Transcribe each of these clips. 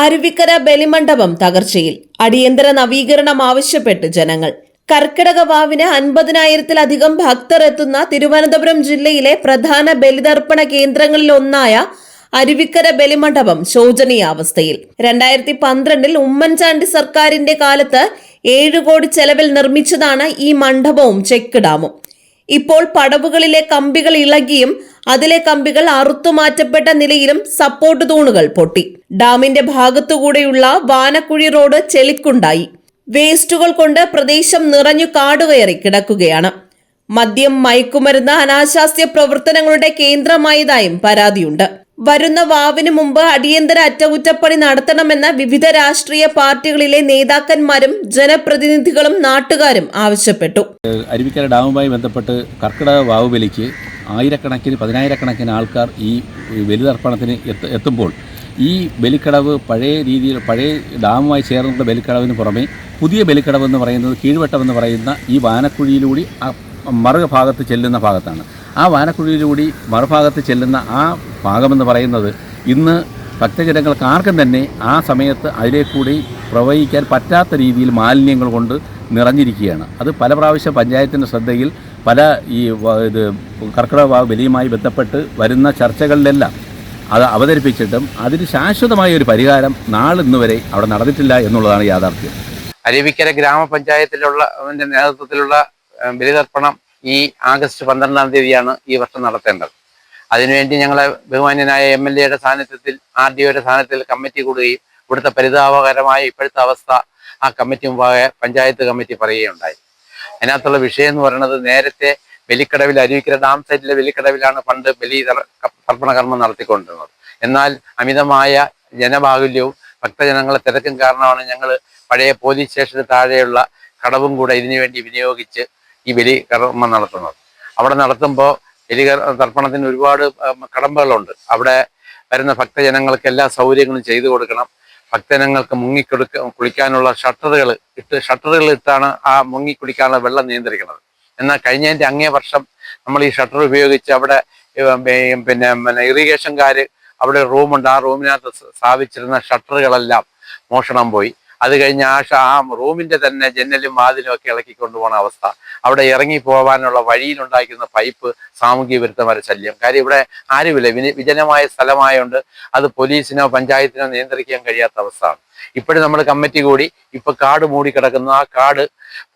അരുവിക്കര ബലിമണ്ഡപം തകർച്ചയിൽ അടിയന്തര നവീകരണം ആവശ്യപ്പെട്ട് ജനങ്ങൾ. കർക്കിടക വാവിന് 50,000-ത്തിലധികം ഭക്തർ എത്തുന്ന തിരുവനന്തപുരം ജില്ലയിലെ പ്രധാന ബലിതർപ്പണ കേന്ദ്രങ്ങളിൽ ഒന്നായ അരുവിക്കര ബലിമണ്ഡപം ശോചനീയാവസ്ഥയിൽ. 2012-ൽ ഉമ്മൻചാണ്ടി സർക്കാരിന്റെ കാലത്ത് 7 കോടി ചെലവിൽ നിർമ്മിച്ചതാണ് ഈ മണ്ഡപവും ചെക്ക് ഡാമും. ഇപ്പോൾ പടവുകളിലെ കമ്പികൾ ഇളകിയും അതിലെ കമ്പികൾ അറുത്തുമാറ്റപ്പെട്ട നിലയിലും സപ്പോർട്ട് തൂണുകൾ പൊട്ടി. ഡാമിന്റെ ഭാഗത്തുകൂടെയുള്ള വാനക്കുഴി റോഡ് ചെളിക്കുണ്ടായി. വേസ്റ്റുകൾ കൊണ്ട് പ്രദേശം നിറഞ്ഞു കാടുകയറി കിടക്കുകയാണ്. മദ്യം, മയക്കുമരുന്ന്, അനാശാസ്യ പ്രവർത്തനങ്ങളുടെ കേന്ദ്രമായതായും പരാതിയുണ്ട്. വരുന്ന വാവിന് മുമ്പ് അടിയന്തര അറ്റകുറ്റപ്പണി നടത്തണമെന്ന് വിവിധ രാഷ്ട്രീയ പാർട്ടികളിലെ നേതാക്കന്മാരും ജനപ്രതിനിധികളും നാട്ടുകാരും ആവശ്യപ്പെട്ടു. അരുവിക്കര ഡാമുമായി ബന്ധപ്പെട്ട് കർക്കിടക വാവ് ബലിക്ക് പതിനായിരക്കണക്കിന് ആൾക്കാർ ഈ ബലിതർപ്പണത്തിന് എത്തുമ്പോൾ ഈ ബലിക്കടവ് പഴയ ഡാമുമായി ചേർന്നുള്ള ബലിക്കടവിന് പുറമെ പുതിയ ബലിക്കടവ് എന്ന് പറയുന്നത് കീഴ്വട്ടം എന്ന് പറയുന്ന ഈ വാനക്കുഴിയിലൂടെ മറുഭാഗത്ത് ചെല്ലുന്ന ഭാഗത്താണ്. ആ വാനക്കുഴിയിലൂടെ മറുഭാഗത്ത് ചെല്ലുന്ന ആ ഭാഗമെന്ന് പറയുന്നത് ഇന്ന് ഭക്തജനങ്ങൾക്ക് ആർക്കും തന്നെ ആ സമയത്ത് അതിലേക്കൂടി പ്രവഹിക്കാൻ പറ്റാത്ത രീതിയിൽ മാലിന്യങ്ങൾ കൊണ്ട് നിറഞ്ഞിരിക്കുകയാണ്. അത് പല പ്രാവശ്യം പഞ്ചായത്തിൻ്റെ ശ്രദ്ധയിൽ കർക്കിടക വാവ് ബലിയുമായി ബന്ധപ്പെട്ട് വരുന്ന ചർച്ചകളിലെല്ലാം അത് അവതരിപ്പിച്ചിട്ടും അതിന് ശാശ്വതമായ ഒരു പരിഹാരം നാളിന്ന് വരെ അവിടെ നടന്നിട്ടില്ല എന്നുള്ളതാണ് യാഥാർത്ഥ്യം. അരുവിക്കര ഗ്രാമപഞ്ചായത്തിലുള്ള നേതൃത്വത്തിലുള്ള ബലിതർപ്പണം ഈ ആഗസ്റ്റ് 12-ാം തീയതിയാണ് ഈ വർഷം നടത്തേണ്ടത്. അതിനുവേണ്ടി ഞങ്ങളെ ബഹുമാന്യനായ MLA-യുടെ സാന്നിധ്യത്തിൽ RDO-യുടെ സാന്നിധ്യത്തിൽ കമ്മിറ്റി കൂടുകയും ഇവിടുത്തെ പരിതാപകരമായ ഇപ്പോഴത്തെ അവസ്ഥ ആ കമ്മിറ്റി മുമ്പാകെ പഞ്ചായത്ത് കമ്മിറ്റി പറയുകയുണ്ടായി. അതിനകത്തുള്ള വിഷയം എന്ന് പറയുന്നത്, നേരത്തെ ബലിക്കടവിൽ അരുവിക്കര ഡാം സൈറ്റിലെ ബലിക്കടവിലാണ് പണ്ട് തർപ്പണ കർമ്മം നടത്തിക്കൊണ്ടിരുന്നത്. എന്നാൽ അമിതമായ ജനബാഹുല്യവും ഭക്തജനങ്ങളെ തിരക്കും കാരണമാണ് ഞങ്ങൾ പഴയ പോലീസ് സ്റ്റേഷന് താഴെയുള്ള കടവും കൂടെ ഇതിനുവേണ്ടി വിനിയോഗിച്ച് ഈ ബലി കർമ്മം നടത്തുന്നത്. അവിടെ നടത്തുമ്പോൾ തർപ്പണത്തിന് ഒരുപാട് കടമ്പകളുണ്ട്. അവിടെ വരുന്ന ഭക്തജനങ്ങൾക്ക് എല്ലാ സൗകര്യങ്ങളും ചെയ്തു കൊടുക്കണം. ഭക്തജനങ്ങൾക്ക് കുളിക്കാനുള്ള ഷട്ടറുകൾ ഇട്ടാണ് ആ കുളിക്കാനുള്ള വെള്ളം നിയന്ത്രിക്കുന്നത്. എന്നാൽ കഴിഞ്ഞതിൻ്റെ അങ്ങേ വർഷം നമ്മൾ ഈ ഷട്ടർ ഉപയോഗിച്ച് അവിടെ ഇറിഗേഷൻകാർ അവിടെ റൂമുണ്ട്, ആ റൂമിനകത്ത് സ്ഥാപിച്ചിരുന്ന ഷട്ടറുകളെല്ലാം മോഷണം പോയി. അത് കഴിഞ്ഞ് ആ റൂമിന്റെ തന്നെ ജനലും വാതിലും ഒക്കെ ഇളക്കിക്കൊണ്ടുപോകുന്ന അവസ്ഥ, അവിടെ ഇറങ്ങി പോകാനുള്ള വഴിയിലുണ്ടാക്കുന്ന പൈപ്പ്, സാമൂഹ്യ വിരുദ്ധമായ ശല്യം. കാര്യം ഇവിടെ ആരുമില്ല, വിജനമായ സ്ഥലമായതുകൊണ്ട് അത് പോലീസിനോ പഞ്ചായത്തിനോ നിയന്ത്രിക്കാൻ കഴിയാത്ത അവസ്ഥയാണ്. ഇപ്പോഴും നമ്മൾ കമ്മിറ്റി കൂടി ഇപ്പൊ കാട് മൂടിക്കിടക്കുന്നു. ആ കാട്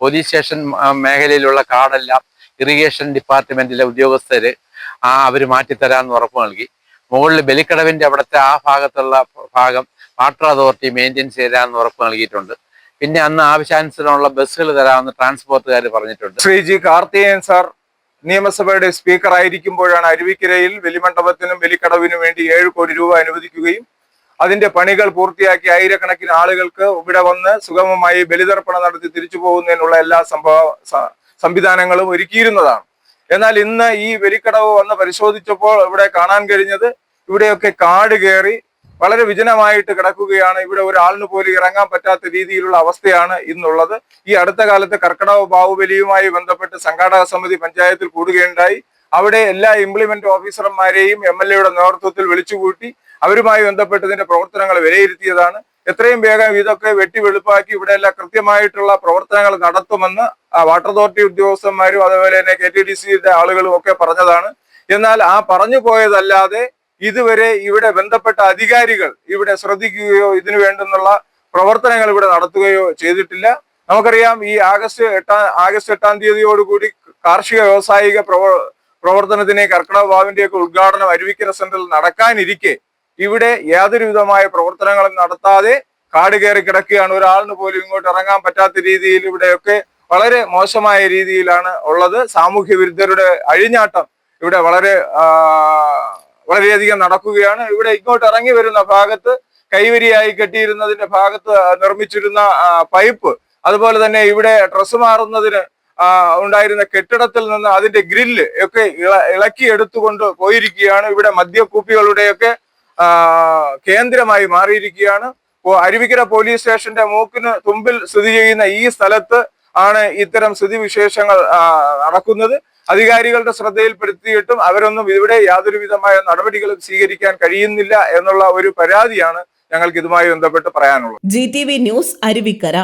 പോലീസ് സ്റ്റേഷൻ മേഖലയിലുള്ള കാടെല്ലാം ഇറിഗേഷൻ ഡിപ്പാർട്ട്മെന്റിലെ ഉദ്യോഗസ്ഥര് അവർ മാറ്റിത്തരാമെന്ന് ഉറപ്പ് നൽകി. മുകളിൽ ബലിക്കടവിന്റെ അവിടുത്തെ ആ ഭാഗത്തുള്ള ഭാഗം വാട്ടർ അതോറിറ്റി മെയിൻറ്റെയിൻസ് ചെയ്യാമെന്ന് ഉറപ്പ് നൽകിയിട്ടുണ്ട്. പിന്നെ അന്ന് ആവശ്യാനുസരണമുള്ള ബസ്സുകൾ തരാമെന്ന് ട്രാൻസ്പോർട്ടുകാർ പറഞ്ഞിട്ടുണ്ട്. ശ്രീ ജി കാർത്തികേയൻ സാർ നിയമസഭയുടെ സ്പീക്കർ ആയിരിക്കുമ്പോഴാണ് അരുവിക്കരയിൽ ബലിമണ്ഡപത്തിനും ബലിക്കടവിനും വേണ്ടി 7 കോടി രൂപ അനുവദിക്കുകയും അതിന്റെ പണികൾ പൂർത്തിയാക്കി ആയിരക്കണക്കിന് ആളുകൾക്ക് ഇവിടെ വന്ന് സുഗമമായി ബലിതർപ്പണം നടത്തി തിരിച്ചു പോകുന്നതിനുള്ള എല്ലാ സംവിധാനങ്ങളും ഒരുക്കിയിരുന്നതാണ്. എന്നാൽ ഇന്ന് ഈ ബലിക്കടവ് വന്ന് പരിശോധിച്ചപ്പോൾ ഇവിടെ കാണാൻ കഴിഞ്ഞത് ഇവിടെയൊക്കെ കാട് കയറി വളരെ വിജനമായിട്ട് കിടക്കുകയാണ്. ഇവിടെ ഒരാളിന് പോലും ഇറങ്ങാൻ പറ്റാത്ത രീതിയിലുള്ള അവസ്ഥയാണ് ഇന്നുള്ളത്. ഈ അടുത്ത കാലത്ത് കർക്കിടക ബാഹുബലിയുമായി ബന്ധപ്പെട്ട് സംഘാടക സമിതി പഞ്ചായത്തിൽ കൂടുകയുണ്ടായി. അവിടെ എല്ലാ ഇംപ്ലിമെന്റ് ഓഫീസർമാരെയും MLA-യുടെ നേതൃത്വത്തിൽ വിളിച്ചുകൂട്ടി അവരുമായി ബന്ധപ്പെട്ടതിന്റെ പ്രവർത്തനങ്ങൾ വിലയിരുത്തിയതാണ്. എത്രയും വേഗം ഇതൊക്കെ വെട്ടിവെളുപ്പാക്കി ഇവിടെ എല്ലാം കൃത്യമായിട്ടുള്ള പ്രവർത്തനങ്ങൾ നടത്തുമെന്ന് വാട്ടർ അതോറിറ്റി ഉദ്യോഗസ്ഥന്മാരും അതുപോലെ തന്നെ KTDC-യുടെ ആളുകളും ഒക്കെ പറഞ്ഞതാണ്. എന്നാൽ ആ പറഞ്ഞു പോയതല്ലാതെ ഇതുവരെ ഇവിടെ ബന്ധപ്പെട്ട അധികാരികൾ ഇവിടെ ശ്രദ്ധിക്കുകയോ ഇതിനു വേണ്ടുന്നുള്ള പ്രവർത്തനങ്ങൾ ഇവിടെ നടത്തുകയോ ചെയ്തിട്ടില്ല. നമുക്കറിയാം, ഈ ആഗസ്റ്റ് 8-ാം തീയതിയോടുകൂടി കാർഷിക വ്യാവസായിക പ്രവർത്തനത്തിന് കർക്കിടക വാവിന്റെയൊക്കെ ഉദ്ഘാടനം അരുവിക്കര സെന്ററിൽ നടക്കാനിരിക്കെ ഇവിടെ യാതൊരു വിധമായ പ്രവർത്തനങ്ങളും നടത്താതെ കാട് കയറി കിടക്കുകയാണ്. ഒരാളിന് പോലും ഇങ്ങോട്ട് ഇറങ്ങാൻ പറ്റാത്ത രീതിയിൽ ഇവിടെയൊക്കെ വളരെ മോശമായ രീതിയിലാണ് ഉള്ളത്. സാമൂഹ്യ വിരുദ്ധരുടെ അഴിഞ്ഞാട്ടം ഇവിടെ വളരെയധികം നടക്കുകയാണ്. ഇവിടെ ഇങ്ങോട്ട് ഇറങ്ങി വരുന്ന ഭാഗത്ത് കൈവരിയായി കെട്ടിയിരുന്നതിന്റെ ഭാഗത്ത് നിർമ്മിച്ചിരുന്ന പൈപ്പ്, അതുപോലെ തന്നെ ഇവിടെ ഡ്രസ്സ് മാറുന്നതിന് ഉണ്ടായിരുന്ന കെട്ടിടത്തിൽ നിന്ന് അതിന്റെ ഗ്രില്ല് ഒക്കെ ഇളക്കി എടുത്തുകൊണ്ട് പോയിരിക്കുകയാണ്. ഇവിടെ മദ്യക്കുപ്പികളുടെയൊക്കെ കേന്ദ്രമായി മാറിയിരിക്കുകയാണ്. അരുവിക്കര പോലീസ് സ്റ്റേഷന്റെ മൂക്കിന് തുമ്പിൽ സ്ഥിതി ചെയ്യുന്ന ഈ സ്ഥലത്ത് ആണ് ഇത്തരം സ്ഥിതിവിശേഷങ്ങൾ നടക്കുന്നത്. അധികാരികളുടെ ശ്രദ്ധയിൽപ്പെടുത്തിയിട്ടും അവരൊന്നും ഇവിടെ യാതൊരു വിധമായ നടപടികളും സ്വീകരിക്കാൻ കഴിയുന്നില്ല എന്നുള്ള ഒരു പരാതിയാണ് ഞങ്ങൾക്ക് ഇതുമായി ബന്ധപ്പെട്ട് പറയാനുള്ളത്. GTV news, Aruvikkara.